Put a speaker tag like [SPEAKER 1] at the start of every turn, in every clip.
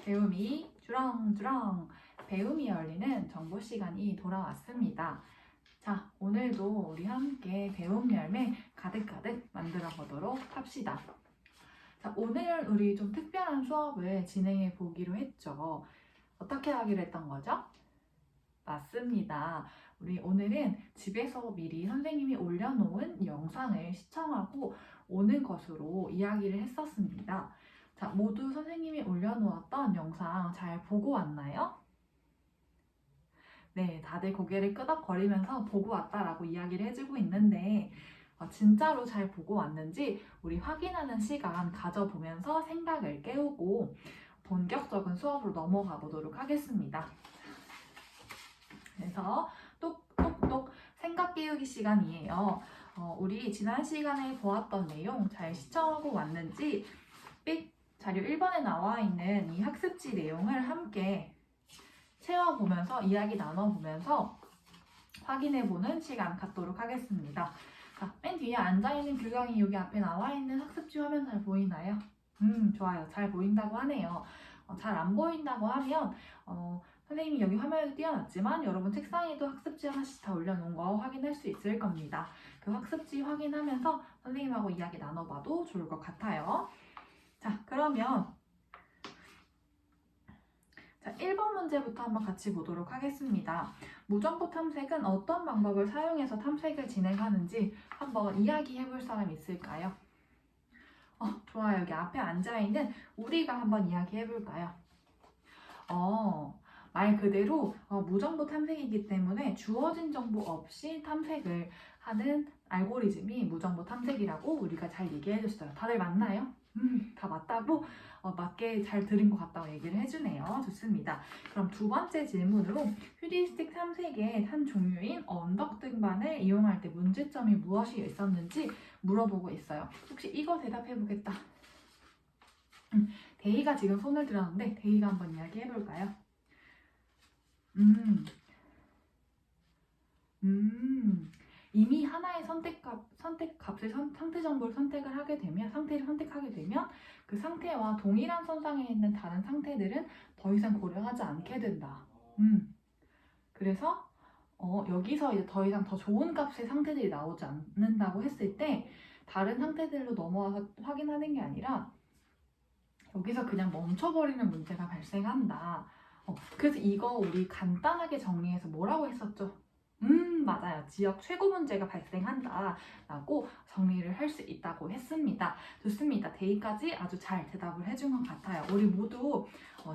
[SPEAKER 1] 배움이 주렁주렁 배움이 열리는 정보 시간이 돌아왔습니다. 자, 오늘도 우리 함께 배움 열매 가득가득 만들어 보도록 합시다. 자, 오늘 우리 좀 특별한 수업을 진행해 보기로 했죠. 어떻게 하기로 했던 거죠? 맞습니다. 우리 오늘은 집에서 미리 선생님이 올려놓은 영상을 시청하고 오는 것으로 이야기를 했었습니다. 자, 모두 선생님이 올려놓았던 영상 잘 보고 왔나요? 네, 다들 고개를 끄덕거리면서 보고 왔다라고 이야기를 해주고 있는데 진짜로 잘 보고 왔는지 우리 확인하는 시간 가져보면서 생각을 깨우고 본격적인 수업으로 넘어가 보도록 하겠습니다. 그래서 똑똑똑 생각 깨우기 시간이에요. 우리 지난 시간에 보았던 내용 잘 시청하고 왔는지 자료 1번에 나와 있는 이 학습지 내용을 함께 채워보면서 이야기 나눠보면서 확인해보는 시간 갖도록 하겠습니다. 자, 맨 뒤에 앉아있는 규경이 여기 앞에 나와 있는 학습지 화면 잘 보이나요? 좋아요. 잘 보인다고 하네요. 잘 안 보인다고 하면 선생님이 여기 화면에도 띄워놨지만 여러분 책상에도 학습지 하나씩 다 올려놓은 거 확인할 수 있을 겁니다. 그 학습지 확인하면서 선생님하고 이야기 나눠봐도 좋을 것 같아요. 자, 그러면 1번 문제부터 한번 같이 보도록 하겠습니다. 무정보 탐색은 어떤 방법을 사용해서 탐색을 진행하는지 한번 이야기해 볼 사람 있을까요? 좋아요. 여기 앞에 앉아있는 우리가 한번 이야기해 볼까요? 말 그대로 무정보 탐색이기 때문에 주어진 정보 없이 탐색을 하는 알고리즘이 무정보 탐색이라고 우리가 잘 얘기해 줬어요. 다들 맞나요? 다 맞다고 맞게 잘 들은 것 같다고 얘기를 해주네요. 좋습니다. 그럼 두 번째 질문으로 휴리스틱 탐색의 한 종류인 언덕 등반을 이용할 때 문제점이 무엇이 있었는지 물어보고 있어요. 혹시 이거 대답해 보겠다. 데이가 지금 손을 들었는데 데이가 한번 이야기해 볼까요? 이미 하나의 선택값을 상태 정보를 상태를 선택하게 되면 그 상태와 동일한 선상에 있는 다른 상태들은 더 이상 고려하지 않게 된다. 그래서 여기서 이제 더 이상 더 좋은 값의 상태들이 나오지 않는다고 했을 때 다른 상태들로 넘어와서 확인하는 게 아니라 여기서 그냥 멈춰버리는 문제가 발생한다. 그래서 이거 우리 간단하게 정리해서 뭐라고 했었죠? 맞아요. 지역 최고 문제가 발생한다 라고 정리를 할 수 있다고 했습니다. 좋습니다. 데이까지 아주 잘 대답을 해준 것 같아요. 우리 모두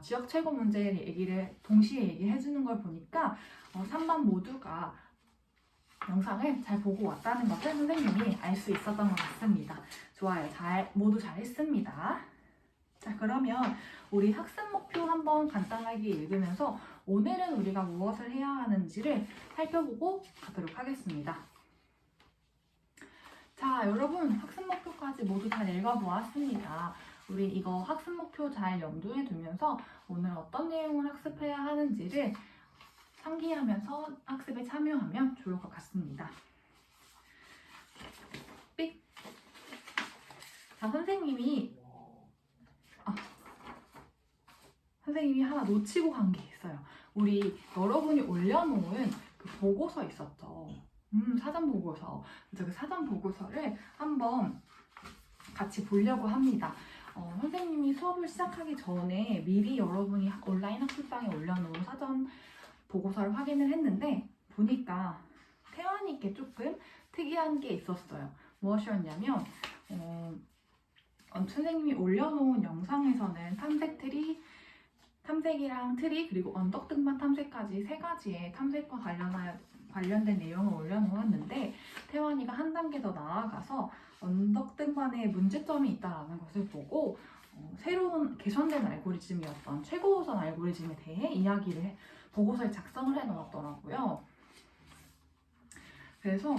[SPEAKER 1] 지역 최고 문제를 동시에 얘기해 주는 걸 보니까 3반 모두가 영상을 잘 보고 왔다는 것을 선생님이 알 수 있었던 것 같습니다. 좋아요. 모두 잘 했습니다. 자, 그러면 우리 학습 목표 한번 간단하게 읽으면서 오늘은 우리가 무엇을 해야 하는지를 살펴보고 가도록 하겠습니다. 자, 여러분 학습 목표까지 모두 잘 읽어보았습니다. 우리 이거 학습 목표 잘 염두에 두면서 오늘 어떤 내용을 학습해야 하는지를 상기하면서 학습에 참여하면 좋을 것 같습니다. 자, 선생님이 하나 놓치고 간 게 있어요. 우리 여러분이 올려놓은 그 보고서 있었죠. 사전 보고서. 그 사전 보고서를 한번 같이 보려고 합니다. 선생님이 수업을 시작하기 전에 미리 여러분이 온라인 학습방에 올려놓은 사전 보고서를 확인을 했는데 보니까 태환이께 조금 특이한 게 있었어요. 무엇이었냐면 선생님이 올려놓은 영상에서는 탐색이랑 트리 그리고 언덕 등반 탐색까지 세 가지의 탐색과 관련된 내용을 올려놓았는데 태환이가 한 단계 더 나아가서 언덕 등반에 문제점이 있다는 것을 보고 새로운 개선된 알고리즘이었던 최고우선 알고리즘에 대해 보고서에 작성을 해놓았더라고요. 그래서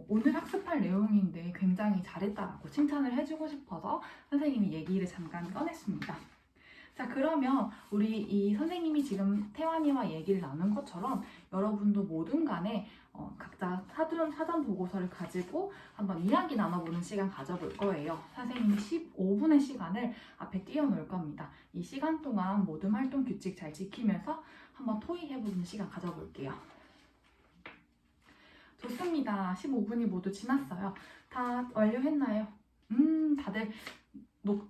[SPEAKER 1] 오늘 학습할 내용인데 굉장히 잘했다라고 칭찬을 해주고 싶어서 선생님이 얘기를 잠깐 꺼냈습니다. 자, 그러면 우리 이 선생님이 지금 태환이와 얘기를 나눈 것처럼 여러분도 뭐든 간에 각자 사전 보고서를 가지고 한번 이야기 나눠보는 시간 가져볼 거예요. 선생님이 15분의 시간을 앞에 띄워놓을 겁니다. 이 시간 동안 모든 활동 규칙 잘 지키면서 한번 토의해보는 시간 가져볼게요. 좋습니다. 15분이 모두 지났어요. 다 완료했나요? 다들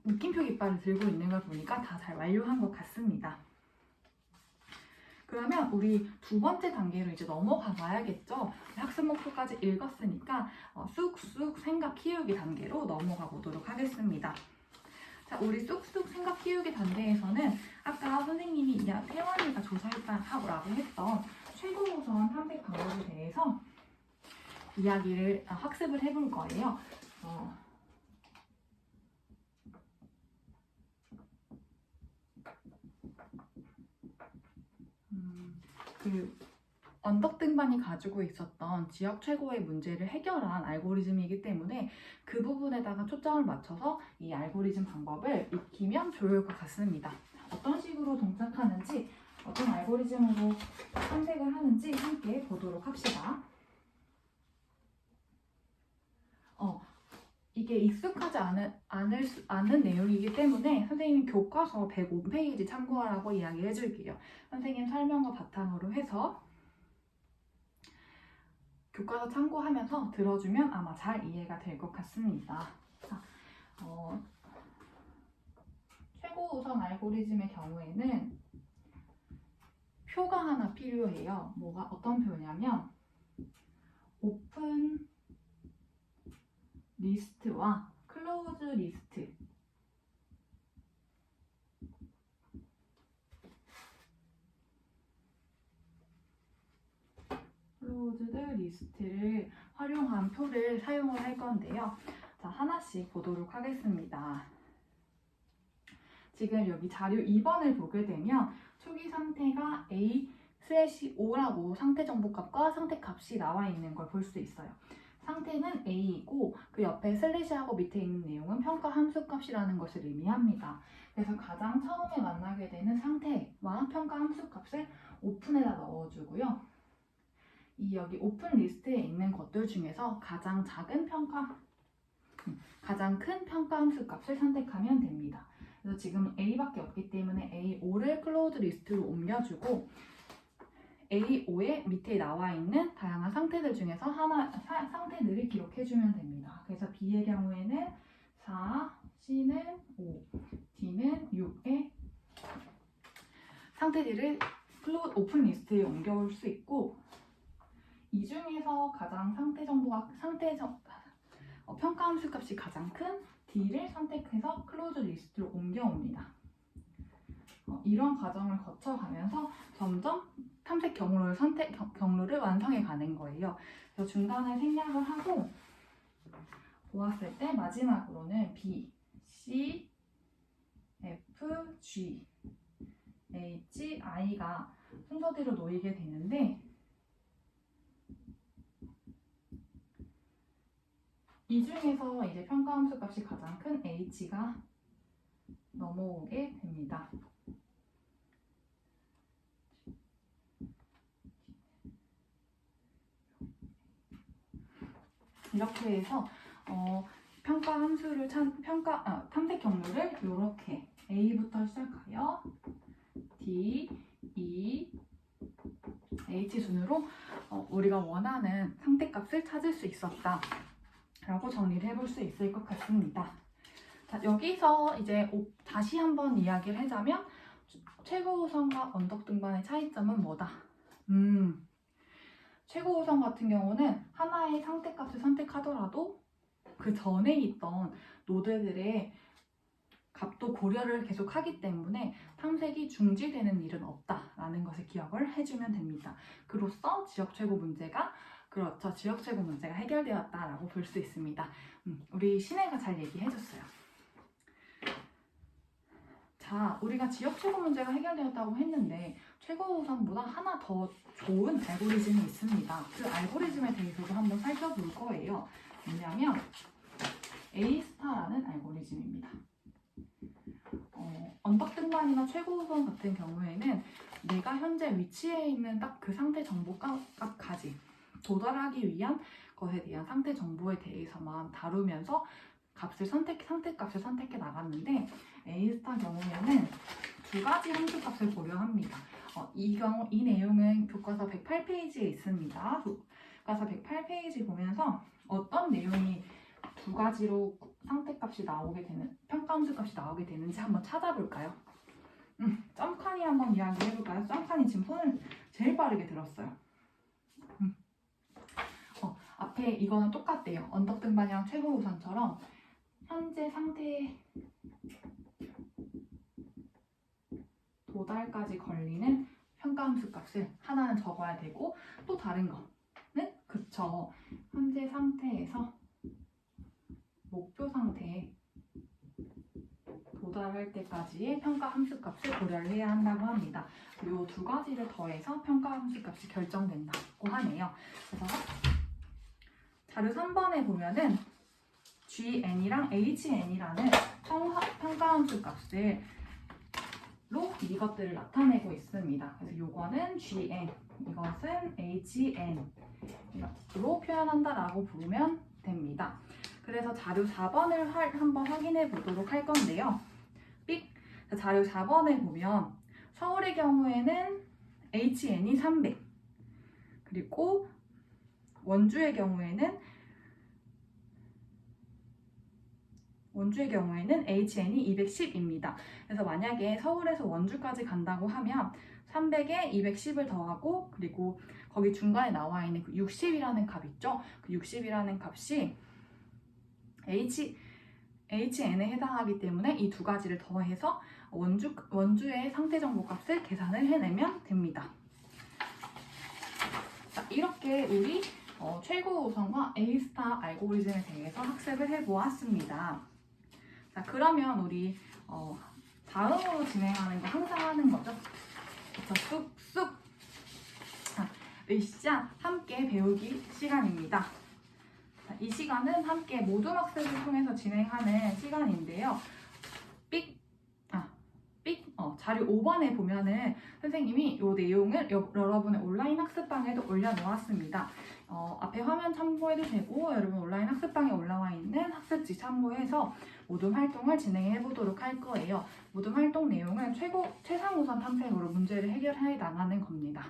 [SPEAKER 1] 느낌표 깃발을 들고 있는 걸 보니까 다 잘 완료한 것 같습니다. 그러면 우리 두 번째 단계로 이제 넘어가 봐야겠죠? 학습 목표까지 읽었으니까 쑥쑥 생각 키우기 단계로 넘어가 보도록 하겠습니다. 자, 우리 쑥쑥 생각 키우기 단계에서는 아까 선생님이 태환이가 조사했다고 했던 최고 우선 탐색 방법에 대해서 이야기를 학습을 해볼 거예요. 그 언덕 등반이 가지고 있었던 지역 최고의 문제를 해결한 알고리즘이기 때문에 그 부분에다가 초점을 맞춰서 이 알고리즘 방법을 익히면 좋을 것 같습니다. 어떤 식으로 동작하는지, 어떤 알고리즘으로 탐색을 하는지 함께 보도록 합시다. 이게 익숙하지 않은 내용이기 때문에 선생님 교과서 105페이지 참고하라고 이야기해 줄게요. 선생님 설명을 바탕으로 해서 교과서 참고하면서 들어주면 아마 잘 이해가 될 것 같습니다. 자, 최고 우선 알고리즘의 경우에는 표가 하나 필요해요. 어떤 표냐면 오픈 리스트와 클로즈 리스트, 클로즈드 리스트를 활용한 표를 사용을 할 건데요. 자, 하나씩 보도록 하겠습니다. 지금 여기 자료 2번을 보게 되면 초기 상태가 A/O라고 상태 정보값과 상태 값이 나와 있는 걸 볼 수 있어요. 상태는 A이고 그 옆에 슬래시하고 밑에 있는 내용은 평가 함수 값이라는 것을 의미합니다. 그래서 가장 처음에 만나게 되는 상태와 평가 함수 값을 오픈에다 넣어주고요. 여기 오픈 리스트에 있는 것들 중에서 가장 큰 평가 함수 값을 선택하면 됩니다. 그래서 지금 A밖에 없기 때문에 A5를 클로즈 리스트로 옮겨주고 A5의 밑에 나와 있는 다양한 상태들 중에서 상태들을 기록해주면 됩니다. 그래서 B의 경우에는 4, C는 5, D는 6의 상태들을 오픈 리스트에 옮겨올 수 있고, 이 중에서 가장 평가 함수 값이 가장 큰 D를 선택해서 클로즈 리스트로 옮겨옵니다. 이런 과정을 거쳐가면서 점점 탐색 경로를 완성해 가는 거예요. 그래서 중간에 생략을 하고 보았을 때 마지막으로는 B, C, F, G, H, I가 순서대로 놓이게 되는데, 이 중에서 이제 평가함수 값이 가장 큰 H가 넘어오게 됩니다. 이렇게 해서 평가 함수를 탐색 경로를 이렇게 A부터 시작하여 D, E, H 순으로 우리가 원하는 상태값을 찾을 수 있었다 라고 정리를 해볼 수 있을 것 같습니다. 자, 여기서 이제 다시 한번 이야기를 하자면 최고 우선과 언덕 등반의 차이점은 뭐다? 최고 우선 같은 경우는 하나의 상태값을 선택하더라도 그 전에 있던 노드들의 값도 고려를 계속 하기 때문에 탐색이 중지되는 일은 없다라는 것을 기억을 해주면 됩니다. 그로써 지역 최고 문제가 해결되었다라고 볼 수 있습니다. 우리 신혜가 잘 얘기해줬어요. 자, 우리가 지역 최고 문제가 해결되었다고 했는데 최고 우선보다 하나 더 좋은 알고리즘이 있습니다. 그 알고리즘에 대해서도 한번 살펴볼 거예요. 뭐냐면 A 스타라는 알고리즘입니다. 언덕 등반이나 최고 우선 같은 경우에는 내가 현재 위치에 있는 딱 그 상태 정보 값까지 도달하기 위한 것에 대한 상태 정보에 대해서만 다루면서 상태값을 선택해 나갔는데, A스타 경우에는 두 가지 함수값을 고려합니다. 이 내용은 교과서 108페이지에 있습니다. 교과서 108페이지 보면서 어떤 내용이 두 가지로 상태값이 나오게 되는, 평가함수값이 나오게 되는지 한번 찾아볼까요? 점칸이 한번 이야기해볼까요? 점칸이 지금 손을 제일 빠르게 들었어요. 앞에 이거는 똑같대요. 언덕 등반이랑 최고 우선처럼 현재 상태에 도달까지 걸리는 평가함수 값을 하나는 적어야 되고, 또 다른 거는 그쵸. 현재 상태에서 목표 상태에 도달할 때까지의 평가함수 값을 고려를 해야 한다고 합니다. 이 두 가지를 더해서 평가함수 값이 결정된다고 하네요. 그래서 자료 3번에 보면은 GN이랑 HN이라는 평가함수 값을 이것들을 나타내고 있습니다. 그래서 요거는 GN, 이것은 HN으로 표현한다라고 보면 됩니다. 그래서 자료 4번을 한번 확인해 보도록 할 건데요. 자료 4번에 보면 서울의 경우에는 HN이 300, 그리고 원주의 경우에는 HN이 210입니다. 그래서 만약에 서울에서 원주까지 간다고 하면 300에 210을 더하고, 그리고 거기 중간에 나와 있는 그 60이라는 값 있죠? 그 60이라는 값이 HN에 해당하기 때문에 이 두 가지를 더해서 원주의 상태 정보 값을 계산을 해내면 됩니다. 자, 이렇게 우리 최고 우선과 A스타 알고리즘에 대해서 학습을 해보았습니다. 자, 그러면 우리 다음으로 진행하는 거 항상 하는 거죠. 그래서 쑥쑥 으쌰 함께 배우기 시간입니다. 자, 이 시간은 함께 모둠 학습을 통해서 진행하는 시간인데요. 자료 5번에 보면은 선생님이 이 내용을 여러분의 온라인 학습방에도 올려놓았습니다. 앞에 화면 참고해도 되고, 여러분 온라인 학습방에 올라와 있는 학습지 참고해서 모둠 활동을 진행해 보도록 할 거예요. 모둠 활동 내용은 최상 우선 탐색으로 문제를 해결해 나가는 겁니다.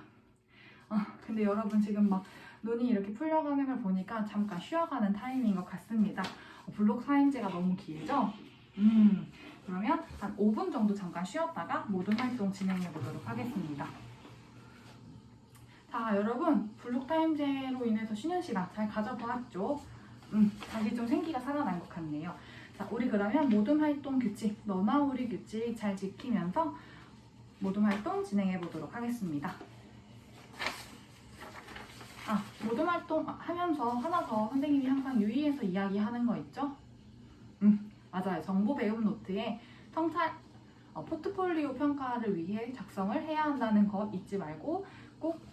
[SPEAKER 1] 근데 여러분 지금 막 눈이 이렇게 풀려가는 걸 보니까 잠깐 쉬어가는 타임인 것 같습니다. 블록 사행제가 너무 길죠? 그러면 한 5분 정도 잠깐 쉬었다가 모둠 활동 진행해 보도록 하겠습니다. 자, 여러분 블록 타임제로 인해서 쉬는 시간 잘 가져보았죠? 다시 좀 생기가 살아난 것 같네요. 자, 우리 그러면 모둠 활동 규칙, 너나 우리 규칙 잘 지키면서 모둠 활동 진행해 보도록 하겠습니다. 모둠 활동 하면서 하나 더 선생님이 항상 유의해서 이야기하는 거 있죠? 맞아요. 정보 배움 노트에 포트폴리오 평가를 위해 작성을 해야 한다는 거 잊지 말고 꼭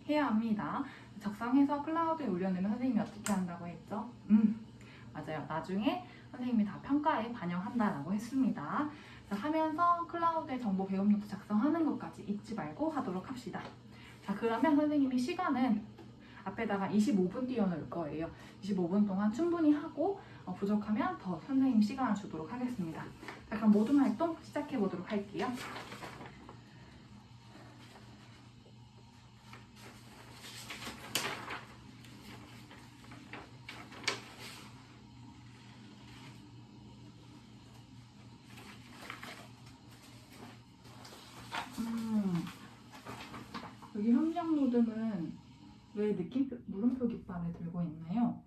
[SPEAKER 1] 해야 합니다. 작성해서 클라우드에 올려놓으면 선생님이 어떻게 한다고 했죠? 맞아요. 나중에 선생님이 다 평가에 반영한다라고 했습니다. 자, 하면서 클라우드에 정보 배움 노트 작성하는 것까지 잊지 말고 하도록 합시다. 자, 그러면 선생님이 시간은 앞에다가 25분 띄워놓을 거예요. 25분 동안 충분히 하고 부족하면 더 선생님 시간을 주도록 하겠습니다. 자, 그럼 모둠 활동 시작해 보도록 할게요. 여기 함정 모둠은 왜 물음표 깃발을 들고 있나요?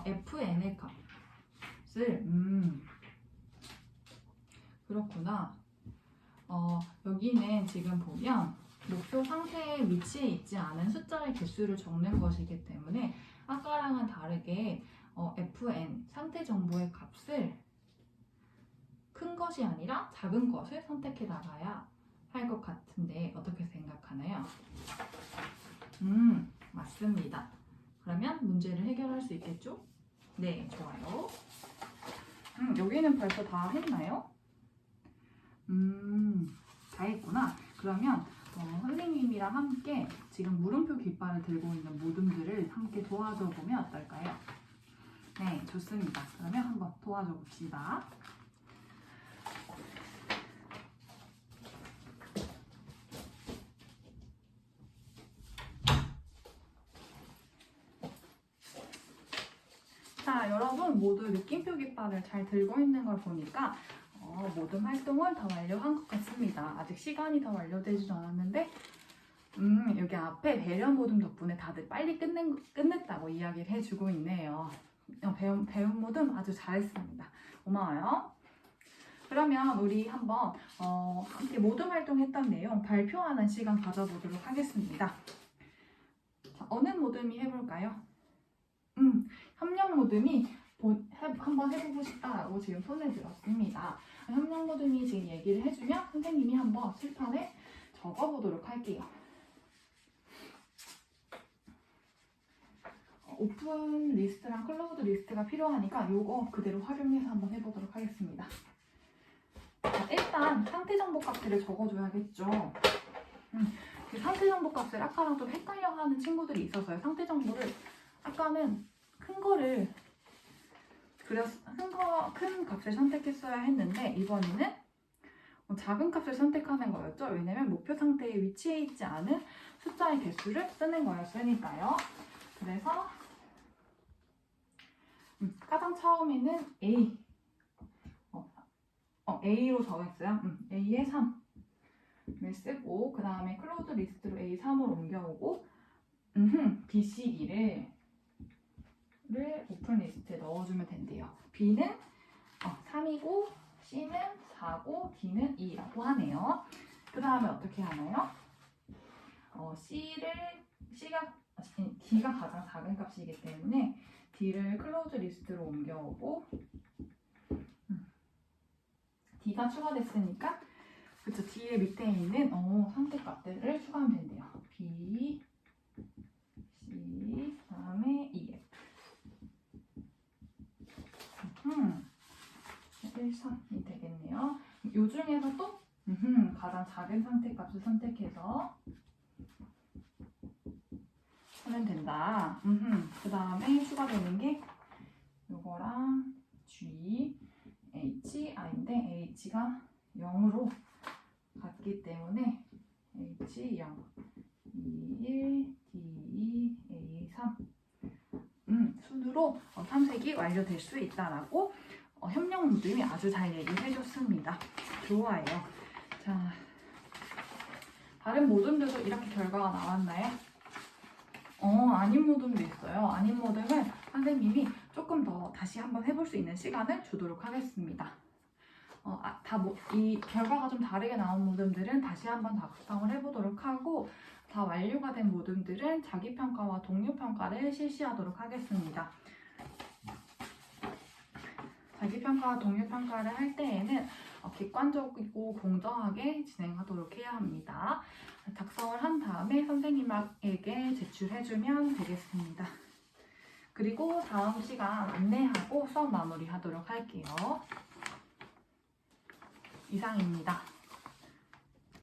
[SPEAKER 1] FN의 값을 그렇구나. 여기는 지금 보면 목표 상태의 위치에 있지 않은 숫자의 개수를 적는 것이기 때문에 아까랑은 다르게 FN 상태 정보의 값을 큰 것이 아니라 작은 것을 선택해 나가야 할 것 같은데 어떻게 생각하나요? 맞습니다. 그러면 문제를 해결할 수 있겠죠? 네, 좋아요. 여기는 벌써 다 했나요? 다 했구나. 그러면 선생님이랑 함께 지금 물음표 깃발을 들고 있는 모둠들을 함께 도와줘 보면 어떨까요? 네, 좋습니다. 그러면 한번 도와줘 봅시다. 자, 여러분 모두 느낌표 깃발을 잘 들고 있는 걸 보니까 모든 활동을 다 완료한 것 같습니다. 아직 시간이 다 완료되지도 않았는데 여기 앞에 배려 모둠 덕분에 다들 빨리 끝냈다고 이야기를 해주고 있네요. 배운 모둠 아주 잘했습니다. 고마워요. 그러면 우리 한번 함께 모둠 활동했던 내용 발표하는 시간 가져보도록 하겠습니다. 자, 어느 모둠이 해볼까요? 협력 모둠이 한번 해보고 싶다라고 지금 손에 들었습니다. 협력 모둠이 지금 얘기를 해주면 선생님이 한번 칠판에 적어보도록 할게요. 오픈 리스트랑 클로즈 리스트가 필요하니까 이거 그대로 활용해서 한번 해보도록 하겠습니다. 자, 일단 상태 정보 값들을 적어줘야겠죠. 그 상태 정보 값을 아까랑 좀 헷갈려하는 친구들이 있어서요. 상태 정보를 아까는 큰 값을 선택했어야 했는데 이번에는 작은 값을 선택하는 거였죠. 왜냐면 목표 상태에 위치해 있지 않은 숫자의 개수를 쓰는 거였으니까요. 그래서 가장 처음에는 A로 정했어요. A에 3을 쓰고 그 다음에 클로즈 리스트로 A3으로 옮겨오고 B 시기를 오픈 리스트에 넣어주면 된대요. B는 3이고 C는 4고 D는 2라고 하네요. 그 다음에 어떻게 하나요? D가 가장 작은 값이기 때문에 D를 클로즈 리스트로 옮겨오고 D가 추가됐으니까 그쵸, D의 밑에 있는 상태 값들을 추가하면 된대요. B, C, 그 다음에 EF 1, 3이 되겠네요. 이 중에서 또 가장 작은 상태 값을 선택해서 하면 된다. 그 다음에 추가되는 게 요거랑 G, H, I인데 H가 0으로 같기 때문에 H 0, E 1, D 2, A 3 순으로 탐색이 완료될 수 있다라고 협력 모둠이 아주 잘 얘기를 해줬습니다. 좋아요. 자, 다른 모둠들도 이렇게 결과가 나왔나요? 아닌 모둠도 있어요. 아닌 모둠은 선생님이 조금 더 다시 한번 해볼 수 있는 시간을 주도록 하겠습니다. 이 결과가 좀 다르게 나온 모둠들은 다시 한번 작성을 해보도록 하고 다 완료가 된 모둠들은 자기평가와 동료평가를 실시하도록 하겠습니다. 자기평가와 동료평가를 할 때에는 객관적이고 공정하게 진행하도록 해야 합니다. 작성을 한 다음에 선생님에게 제출해주면 되겠습니다. 그리고 다음 시간 안내하고 수업 마무리하도록 할게요. 이상입니다.